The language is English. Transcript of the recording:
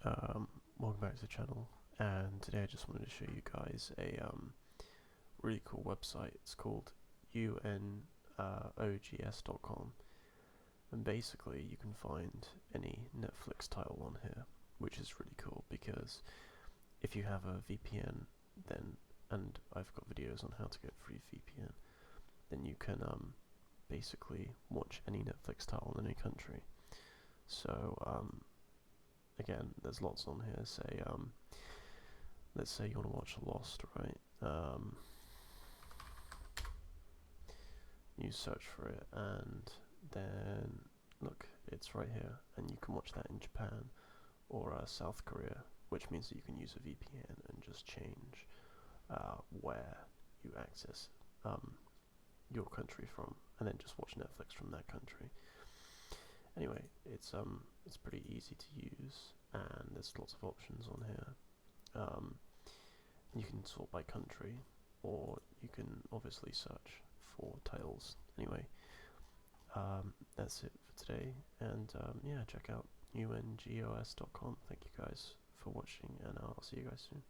Welcome back to the channel, and today I just wanted to show you guys a really cool website. It's called unogs.com, and basically you can find any Netflix title on here, which is really cool because if you have a VPN, then, and I've got videos on how to get free VPN, then you can basically watch any Netflix title in any country. So again, there's lots on here. Say, let's say you want to watch Lost, right? You search for it, and then look, it's right here, and you can watch that in Japan or South Korea, which means that you can use a VPN and just change where you access your country from, and then just watch Netflix from that country. Anyway, it's pretty easy to use, and there's lots of options on here. You can sort by country, or you can obviously search for titles. Anyway, that's it for today, and yeah, check out ungos.com. Thank you guys for watching, and I'll see you guys soon.